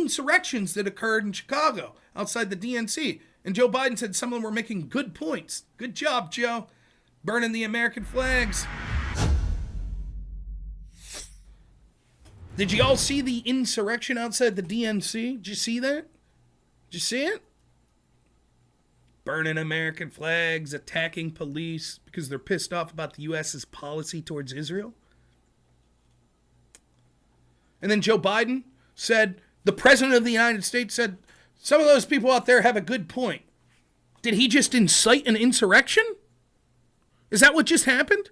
insurrections that occurred in Chicago outside the DNC. And Joe Biden said some of them were making good points. Good job, Joe. Burning the American flags. Did you all see the insurrection outside the DNC? Did you see that? Did you see it? Burning American flags, attacking police because they're pissed off about the U.S.'s policy towards Israel. And then Joe Biden said, the president of the United States said, some of those people out there have a good point. Did he just incite an insurrection? Is that what just happened?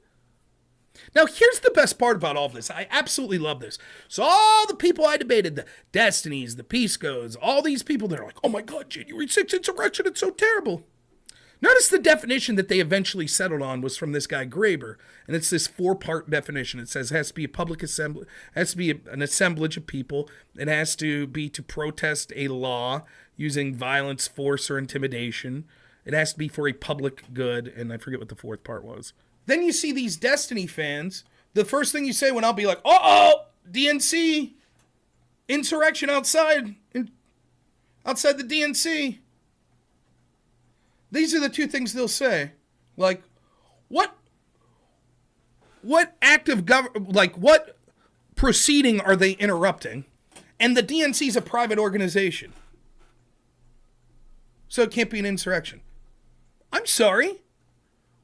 Now, here's the best part about all of this. I absolutely love this. So all the people I debated, the Destinys, the Piscos, all these people, they're like, oh my God, January 6th insurrection, it's so terrible. Notice the definition that they eventually settled on was from this guy Graeber, and it's this 4-part definition. It says it has to be a public assembly, has to be an assemblage of people. It has to be to protest a law using violence, force, or intimidation. It has to be for a public good, and I forget what the 4th part was. Then you see these Destiny fans, the first thing you say when I'll be like, uh-oh, DNC, insurrection outside the DNC. These are the 2 things they'll say. Like, what act of government, like, what proceeding are they interrupting? And the DNC is a private organization. So it can't be an insurrection. I'm sorry.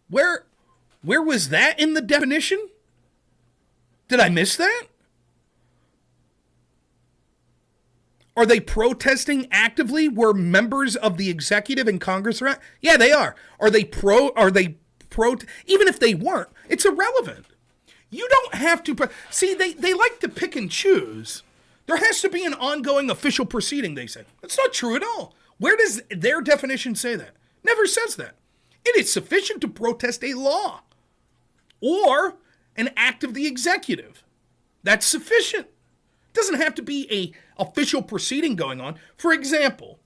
Where was that in the definition? Did I miss that? Are they protesting actively where members of the executive and Congress are at? Yeah, they are. Are they even if they weren't, it's irrelevant. You don't have to, see, they like to pick and choose. There has to be an ongoing official proceeding, they say. That's not true at all. Where does their definition say that? Never says that. It is sufficient to protest a law or an act of the executive. That's sufficient. It doesn't have to be a official proceeding going on. For example,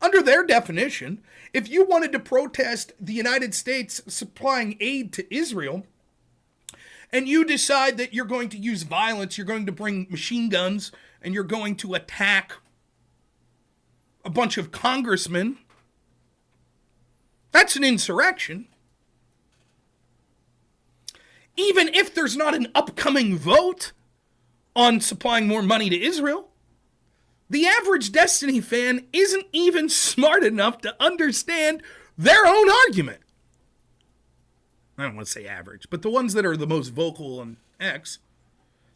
under their definition, if you wanted to protest the United States supplying aid to Israel, and you decide that you're going to use violence, you're going to bring machine guns, and you're going to attack a bunch of congressmen, that's an insurrection. Even if there's not an upcoming vote on supplying more money to Israel, the average Destiny fan isn't even smart enough to understand their own argument. I don't want to say average, but the ones that are the most vocal on X,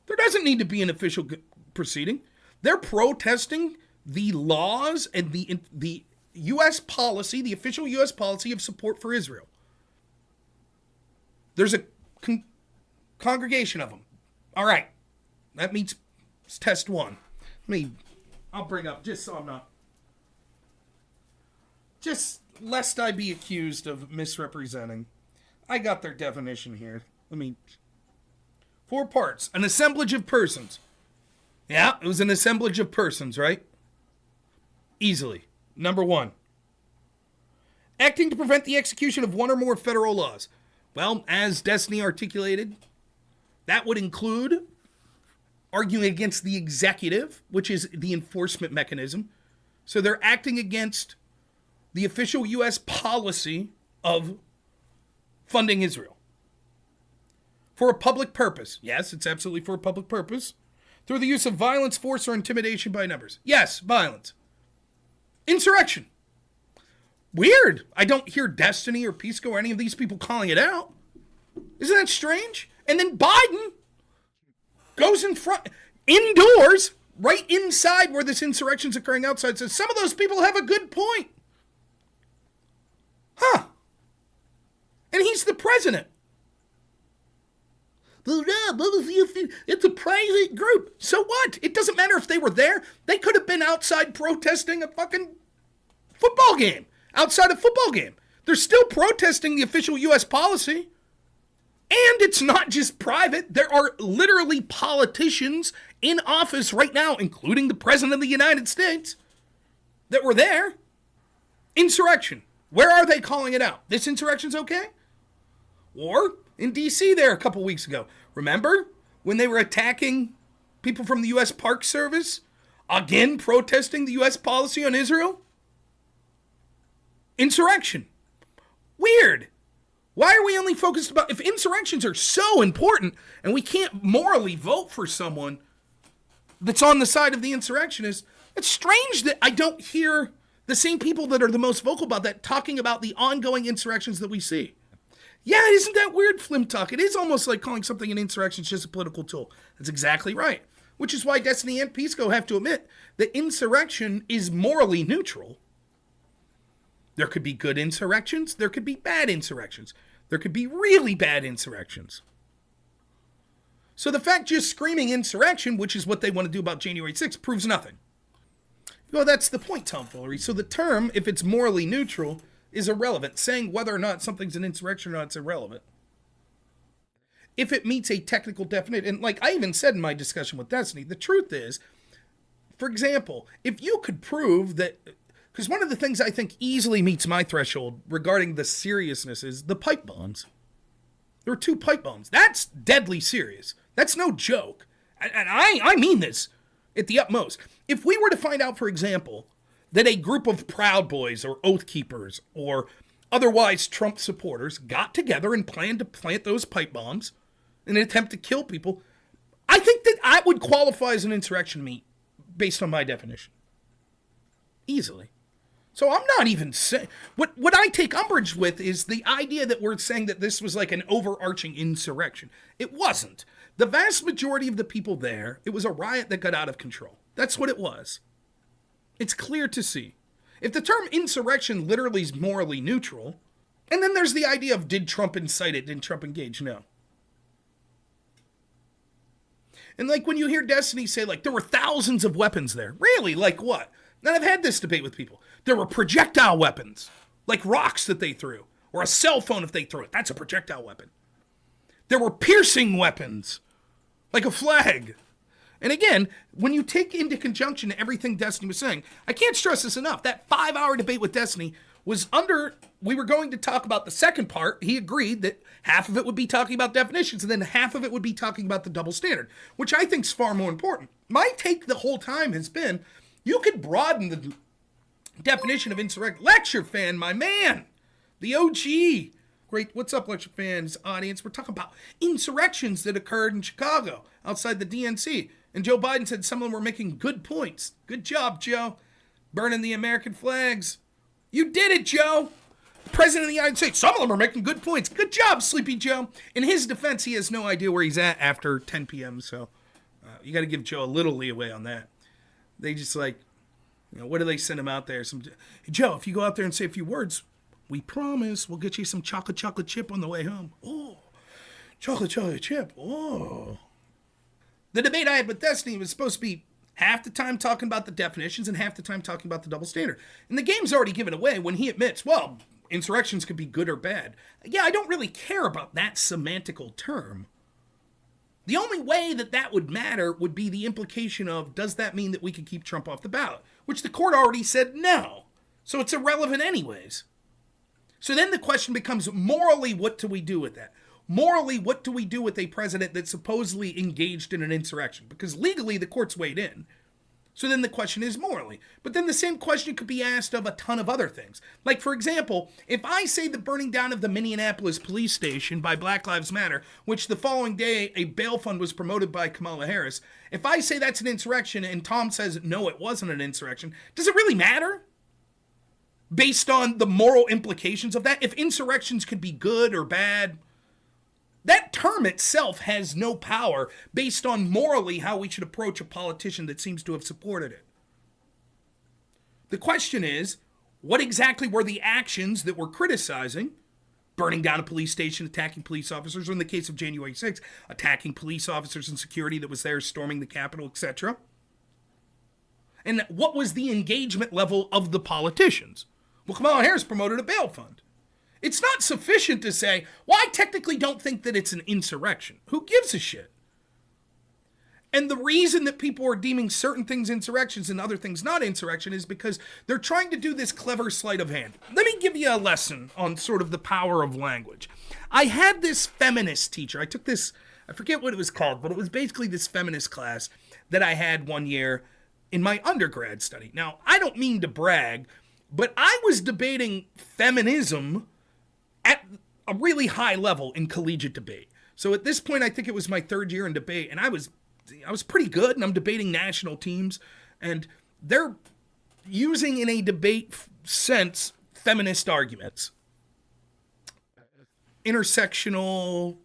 there doesn't need to be an official proceeding. They're protesting the laws and the U.S. policy, the official U.S. policy of support for Israel. There's a congregation of them. All right. That meets test 1. I'll bring up, just so I'm not, just lest I be accused of misrepresenting. I got their definition here. 4 parts. An assemblage of persons. Yeah, it was an assemblage of persons, right? Easily. Number 1. Acting to prevent the execution of one or more federal laws. Well, as Destiny articulated, that would include arguing against the executive, which is the enforcement mechanism. So they're acting against the official U.S. policy of funding Israel. For a public purpose. Yes, it's absolutely for a public purpose. Through the use of violence, force, or intimidation by numbers. Yes, violence. Insurrection. Weird. I don't hear Destiny or Pisco or any of these people calling it out. Isn't that strange? And then Biden goes in front, indoors, right inside where this insurrection's occurring outside, says some of those people have a good point. Huh. And he's the president. It's a private group. So what? It doesn't matter if they were there. They could have been outside protesting a fucking football game. Outside a football game. They're still protesting the official U.S. policy. And it's not just private. There are literally politicians in office right now, including the President of the United States, that were there. Insurrection. Where are they calling it out? This insurrection's okay? Or in D.C. there a couple weeks ago. Remember when they were attacking people from the U.S. Park Service Again, protesting the U.S. policy on Israel? Insurrection. Weird. Why are we only focused about... If insurrections are so important and we can't morally vote for someone that's on the side of the insurrectionists, it's strange that I don't hear the same people that are the most vocal about that talking about the ongoing insurrections that we see. Yeah, isn't that weird, Flimtalk? It is almost like calling something an insurrection is just a political tool. That's exactly right. Which is why Destiny and Pisco have to admit that insurrection is morally neutral. There could be good insurrections. There could be bad insurrections. There could be really bad insurrections. So the fact just screaming insurrection, which is what they want to do about January 6th, proves nothing. Well, that's the point, Tom Foolery. So the term, if it's morally neutral, is irrelevant. Saying whether or not something's an insurrection or not, it's irrelevant. If it meets a technical definition, and like I even said in my discussion with Destiny, the truth is, for example, if you could prove that, because one of the things I think easily meets my threshold regarding the seriousness is the pipe bombs. There were 2 pipe bombs. That's deadly serious. That's no joke. And I mean this at the utmost. If we were to find out, for example, that a group of Proud Boys or Oath Keepers or otherwise Trump supporters got together and planned to plant those pipe bombs in an attempt to kill people, I think that I would qualify as an insurrection meet based on my definition. Easily. So I'm not even saying... What I take umbrage with is the idea that we're saying that this was like an overarching insurrection. It wasn't. The vast majority of the people there, it was a riot that got out of control. That's what it was. It's clear to see. If the term insurrection literally is morally neutral, and then there's the idea of did Trump incite it, did Trump engage? No. And like when you hear Destiny say like there were thousands of weapons there. Really? Like what? And I've had this debate with people. There were projectile weapons, like rocks that they threw, or a cell phone if they threw it. That's a projectile weapon. There were piercing weapons, like a flag. And again, when you take into conjunction everything Destiny was saying, I can't stress this enough. That 5-hour debate with Destiny was we were going to talk about the second part. He agreed that half of it would be talking about definitions and then half of it would be talking about the double standard, which I think is far more important. My take the whole time has been, you could broaden the definition of insurrection. Lecture fan, my man, the OG. Great, what's up, lecture fans, audience? We're talking about insurrections that occurred in Chicago outside the DNC. And Joe Biden said some of them were making good points. Good job, Joe. Burning the American flags. You did it, Joe. President of the United States. Some of them are making good points. Good job, Sleepy Joe. In his defense, he has no idea where he's at after 10 p.m. So you got to give Joe a little leeway on that. They just like, what do they send him out there? Hey, Joe, if you go out there and say a few words, we promise we'll get you some chocolate chip on the way home. Oh, chocolate chip. Oh. The debate I had with Destiny was supposed to be half the time talking about the definitions and half the time talking about the double standard. And the game's already given away when he admits, well, insurrections could be good or bad. Yeah, I don't really care about that semantical term. The only way that would matter would be the implication of, does that mean that we can keep Trump off the ballot? Which the court already said no. So it's irrelevant anyways. So then the question becomes, morally, what do we do with that? Morally, what do we do with a president that's supposedly engaged in an insurrection? Because legally, the court's weighed in. So then the question is morally. But then the same question could be asked of a ton of other things. Like, for example, if I say the burning down of the Minneapolis police station by Black Lives Matter, which the following day a bail fund was promoted by Kamala Harris, if I say that's an insurrection and Tom says, no, it wasn't an insurrection, does it really matter? Based on the moral implications of that? If insurrections could be good or bad, that term itself has no power based on morally how we should approach a politician that seems to have supported it. The question is, what exactly were the actions that we're criticizing? Burning down a police station, attacking police officers, or in the case of January 6th, attacking police officers and security that was there, storming the Capitol, etc. And what was the engagement level of the politicians? Well, Kamala Harris promoted a bail fund. It's not sufficient to say, well, I technically don't think that it's an insurrection. Who gives a shit? And the reason that people are deeming certain things insurrections and other things not insurrection is because they're trying to do this clever sleight of hand. Let me give you a lesson on sort of the power of language. I had this feminist teacher. I took this, I forget what it was called, but it was basically this feminist class that I had one year. in my undergrad study. Now, I don't mean to brag, but I was debating feminism at a really high level in collegiate debate. So at this point, I think it was my third year in debate, and I was pretty good, and I'm debating national teams, and they're using in a debate sense feminist arguments. Intersectional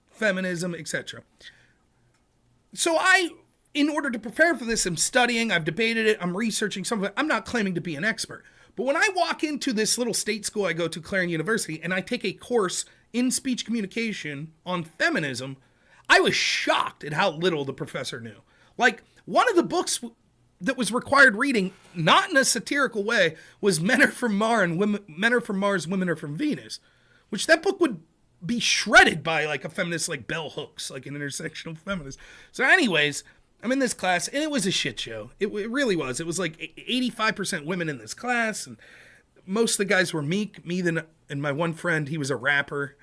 feminism, etc. So in order to prepare for this, I'm studying, I've debated it, I'm researching some of it. I'm not claiming to be an expert. But when I walk into this little state school I go to, Clarion University, and I take a course in speech communication on feminism, I was shocked at how little the professor knew. Like, one of the books that was required reading, not in a satirical way, was Men Are From Mars and Men Are From Mars, Women Are From Venus, which that book would be shredded by like a feminist like Bell Hooks, like an intersectional feminist. So anyways, I'm in this class, and it was a shit show. It really was. It was like 85% women in this class, and most of the guys were me and my one friend. He was a rapper,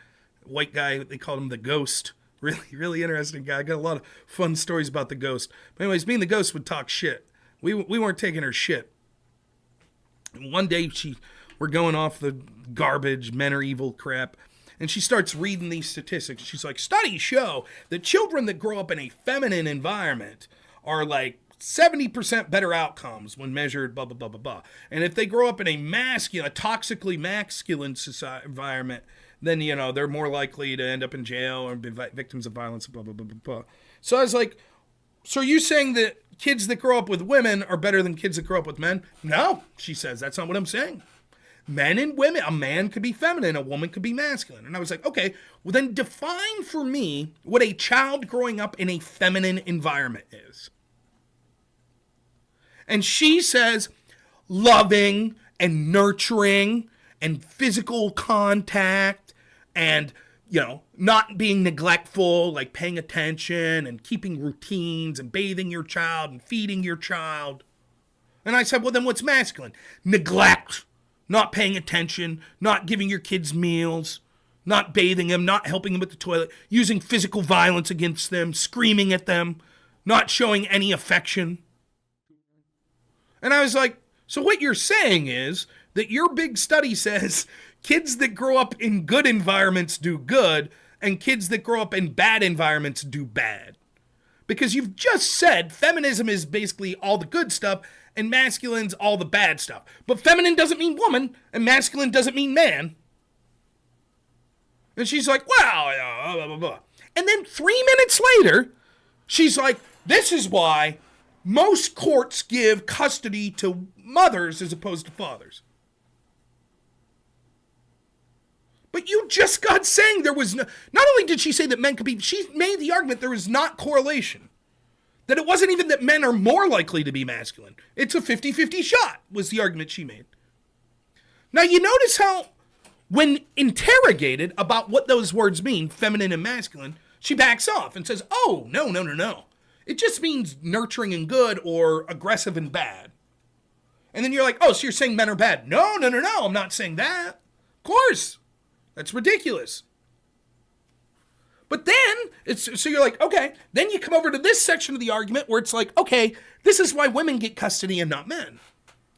white guy. They called him the Ghost. Really, really interesting guy. I got a lot of fun stories about the Ghost. But anyways, me and the Ghost would talk shit. We weren't taking her shit. And one day we're going off the garbage, men are evil crap. And she starts reading these statistics. She's like, studies show that children that grow up in a feminine environment are like 70% better outcomes when measured, blah, blah, blah, blah, blah. And if they grow up in a toxically masculine environment, then, they're more likely to end up in jail or be victims of violence, blah, blah, blah, blah, blah. So I was like, so are you saying that kids that grow up with women are better than kids that grow up with men? No, she says, that's not what I'm saying. Men and women, a man could be feminine, a woman could be masculine. And I was like, okay, well then define for me what a child growing up in a feminine environment is. And she says, loving and nurturing and physical contact and, not being neglectful, like paying attention and keeping routines and bathing your child and feeding your child. And I said, well then what's masculine? Neglect. Not paying attention, not giving your kids meals, not bathing them, not helping them with the toilet, using physical violence against them, screaming at them, not showing any affection. And I was like, so what you're saying is that your big study says kids that grow up in good environments do good, and kids that grow up in bad environments do bad. Because you've just said feminism is basically all the good stuff, and masculine's all the bad stuff. But feminine doesn't mean woman, and masculine doesn't mean man. And she's like, well, blah, blah, blah. And then 3 minutes later, she's like, this is why most courts give custody to mothers as opposed to fathers. But you just got saying there was not only did she say that men could be, she made the argument there is not correlation. That it wasn't even that men are more likely to be masculine. It's a 50-50 shot, was the argument she made. Now, you notice how, when interrogated about what those words mean, feminine and masculine, she backs off and says, oh, no. It just means nurturing and good or aggressive and bad. And then you're like, oh, so you're saying men are bad. No, I'm not saying that. Of course. That's ridiculous. But then, so you're like, okay, then you come over to this section of the argument where it's like, okay, this is why women get custody and not men.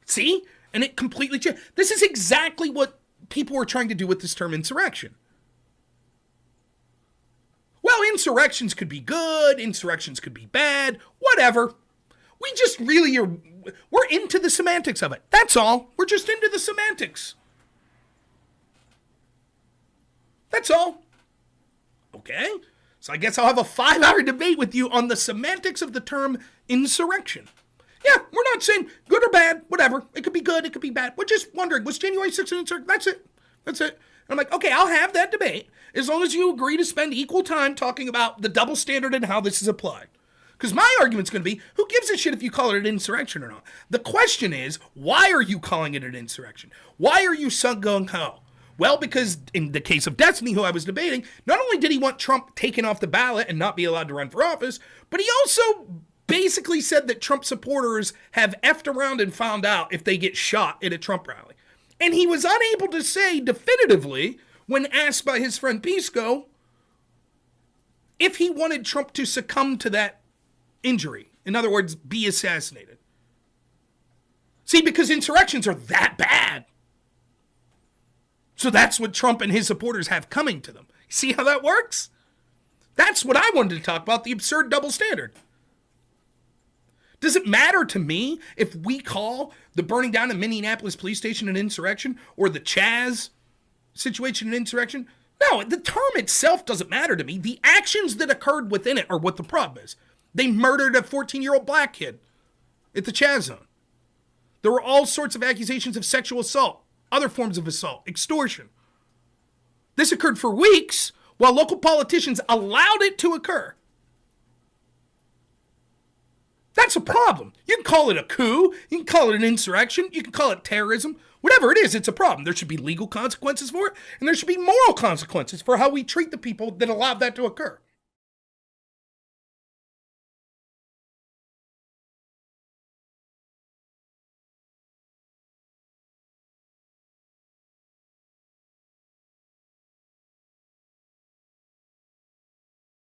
See? And it completely changed. This is exactly what people were trying to do with this term insurrection. Well, insurrections could be good, insurrections could be bad, whatever. We just really we're into the semantics of it. That's all. We're just into the semantics. That's all. Okay, so I guess I'll have a 5-hour debate with you on the semantics of the term insurrection. Yeah, we're not saying good or bad, whatever. It could be good, it could be bad. We're just wondering, was January 6th an insurrection? That's it. And I'm like, okay, I'll have that debate as long as you agree to spend equal time talking about the double standard and how this is applied. Because my argument's going to be, who gives a shit if you call it an insurrection or not? The question is, why are you calling it an insurrection? Why are you so gung-ho? Well, because in the case of Destiny, who I was debating, not only did he want Trump taken off the ballot and not be allowed to run for office, but he also basically said that Trump supporters have effed around and found out if they get shot at a Trump rally. And he was unable to say definitively, when asked by his friend Pisco, if he wanted Trump to succumb to that injury. In other words, be assassinated. because insurrections are that bad. So that's what Trump and his supporters have coming to them. See how that works? That's what I wanted to talk about, the absurd double standard. Does it matter to me if we call the burning down of Minneapolis police station an insurrection or the Chaz situation an insurrection? No, the term itself doesn't matter to me. The actions that occurred within it are what the problem is. They murdered a 14-year-old black kid at the Chaz zone. There were all sorts of accusations of sexual assault, other forms of assault, extortion. This occurred for weeks while local politicians allowed it to occur. That's a problem. You can call it a coup. You can call it an insurrection. You can call it terrorism. Whatever it is, it's a problem. There should be legal consequences for it, and there should be moral consequences for how we treat the people that allowed that to occur.